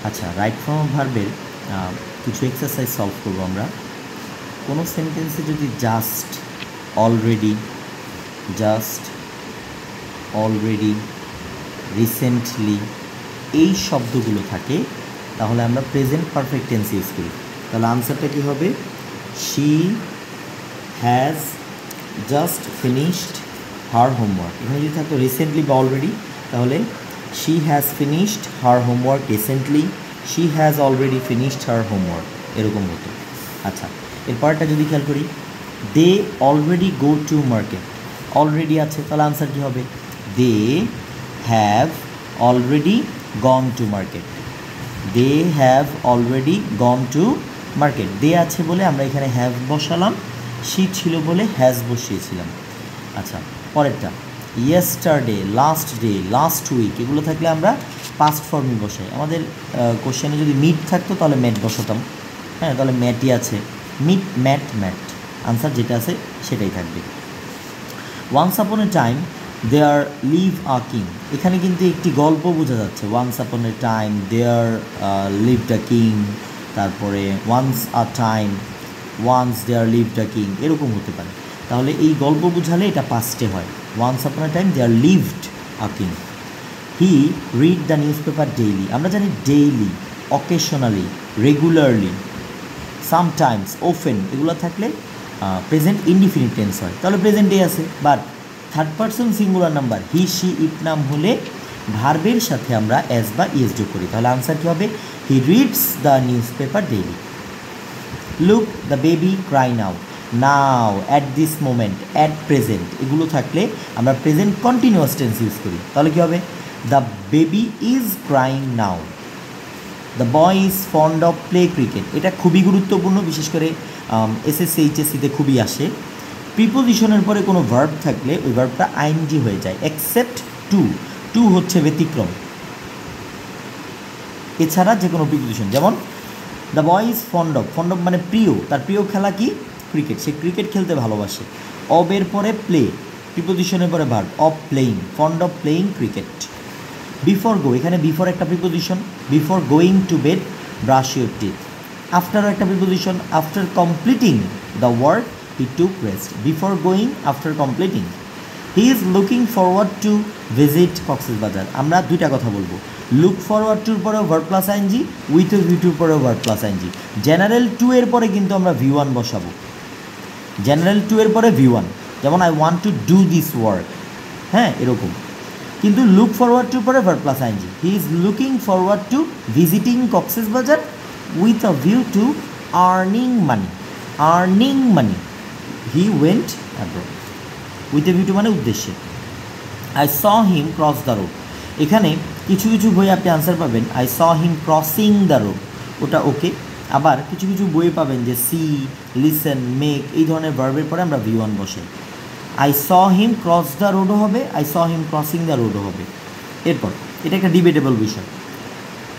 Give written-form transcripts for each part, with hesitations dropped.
আচ্ছা, right form of ভার্বের কিছু এক্সারসাইজ সলভ করবো আমরা। কোনো সেন্টেন্সে যদি জাস্ট, অলরেডি, রিসেন্টলি এই শব্দগুলো থাকে, তাহলে আমরা প্রেজেন্ট পারফেক্ট টেন্স ইউজ করি। তাহলে আনসারটা কী হবে? She has just finished her homework. এখানে যদি থাকতো রিসেন্টলি বা অলরেডি, তাহলে she has finished her homework recently, she has already finished her homework, এরকম হতো। আচ্ছা, এরপরটা যদি খেয়াল করি, they already go to market. Already আছে, তাহলে আনসার কী হবে? They have already gone to market. They have already gone to market. They আছে বলে আমরা এখানে হ্যাভ বসালাম, শি ছিল বলে হ্যাজ বসিয়েছিলাম। আচ্ছা, পরেরটা, yesterday, last day, last week, এগুলো থাকলে আমরা পাস্ট ফর্মই বসাই। আমাদের কোশ্চেনে যদি মিট থাকতো তাহলে ম্যাট বসাতাম। হ্যাঁ, তাহলে ম্যাটই আছে, মিট, ম্যাট, আনসার যেটা আছে সেটাই থাকবে। Once upon a time there live a king. এখানে কিন্তু একটি গল্প বোঝা যাচ্ছে। Once upon a time there lived a king, তারপরে once a time once there lived a king, এরকম হতে পারে। তাহলে এই গল্প বোঝালে এটা পাস্টে হয়। Once upon a time there lived a king. He read the news paper daily. আমরা জানি daily, occasionally, regularly, sometimes, often, এগুলো থাকলে প্রেজেন্ট ইনডিফিনিট টেন্স হয়। তাহলে প্রেজেন্টে আছে। But third person singular number he, she, it নাম হলে ভার্বের সাথে আমরা এস বা ইএস যোগ করি। তাহলে আনসার কী হবে? He reads the news paper daily. Look the baby Cry now. Now, at this moment, at present, এগুলো থাকলে আমরা প্রেজেন্ট কন্টিনিউয়াস টেন্স ইউজ করি। তাহলে কী হবে? The baby is crying now. The boy is fond of play cricket. এটা খুবই গুরুত্বপূর্ণ, বিশেষ করে এসএসসি এইচএসসিতে খুবই আসে। প্রিপোজিশনের পরে কোনো ভার্ব থাকলে ওই ভার্বটা আইএনজি হয়ে যায়, এক্সেপ্ট টু হচ্ছে ব্যতিক্রম। এছাড়া যে কোনো প্রিপোজিশন, যেমন the boy is fond of মানে প্রিয়, তার প্রিয় খেলা কি? ক্রিকেট, সে ক্রিকেট খেলতে ভালোবাসে। অবের পরে প্লে, প্রিপোজিশনের পরে verb, of playing, fond of playing cricket. Before গো, এখানে বিফোর একটা preposition, before going to bed brush your teeth. আফটারও একটা preposition, after completing the work he took rest. Before going, after completing. He is looking forward to visit Cox's Bazar. আমরা দুইটা কথা বলবো, look forward টুর পরেও verb plus ING, with a view টুর পরেও verb plus ING. General two এর পরে কিন্তু আমরা V1 বসাবো, জেনারেল টু এর পরে V1, যেমন I want to do this work, হ্যাঁ, এরকম। কিন্তু লুক ফরওয়ার্ড টুর পরে verb plus ING. He is looking forward to visiting Cox's Bazar with a view to earning money. He went abroad. With a view to মানে উদ্দেশ্যে। I saw him cross the road. এখানে কিছু কিছু বইয়ে আপনি আনসার পাবেন I saw him crossing the road, ওটা okay. আবার কিছু কিছু বইয়ে পাবেন যে সি, লিসেন, মেক, এই ধরনের ভার্বের পরে আমরা V1 বসাই। I saw him cross the রোডও হবে, I saw him crossing the রোডও হবে। এরপর এটা একটা ডিবেটেবল বিষয়।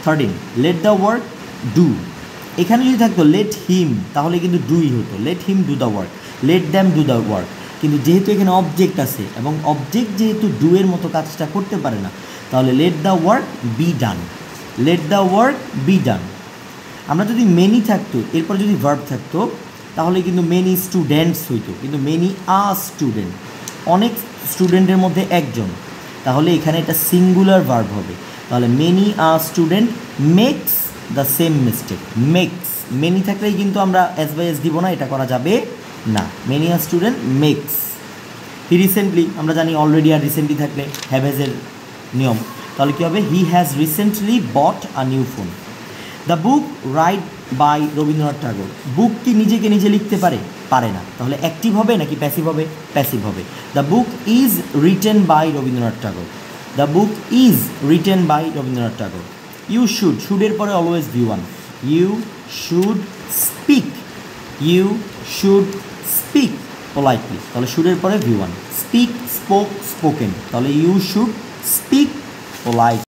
13, লেট দ্য ওয়ার্ক ডু। এখানে যদি থাকতো লেট হিম, তাহলে কিন্তু ডুই হতো, let him do the work, late them do the work. কিন্তু যেহেতু এখানে অবজেক্ট আছে এবং অবজেক্ট যেহেতু ডু এর মতো কাজটা করতে পারে না, তাহলে let the work be done, let the work be done. আমরা যদি মেনি থাকতো, এরপর যদি ভার্ব থাকতো, তাহলে কিন্তু মেনি স্টুডেন্টস হইতো, কিন্তু মেনি আ স্টুডেন্ট, অনেক স্টুডেন্টের মধ্যে একজন, তাহলে এখানে এটা সিঙ্গুলার ভার্ব হবে। তাহলে many a student makes the same mistake. Makes, many থাকলেই কিন্তু আমরা এস বাই এস দিব না, এটা করা যাবে না। Many a student makes. He recently, আমরা জানি অলরেডি আর রিসেন্টলি থাকলে হ্যাভ হ্যাজের নিয়ম, তাহলে কী হবে? He has recently bought a new phone. The book write by Rabindranath Tagore. Book কি নিজেকে নিজে লিখতে পারে না, তাহলে অ্যাক্টিভ হবে নাকি প্যাসিভ হবে? প্যাসিভ হবে। The book is written by Rabindranath Tagore, the book is written by Rabindranath Tagore. You শুডের পরে always V1, you should speak, you should speak politely, তাহলে শুডের পরে V1। স্পিক, স্পোক, স্পোকেন, তাহলে ইউ শুড স্পিক পোলাইট।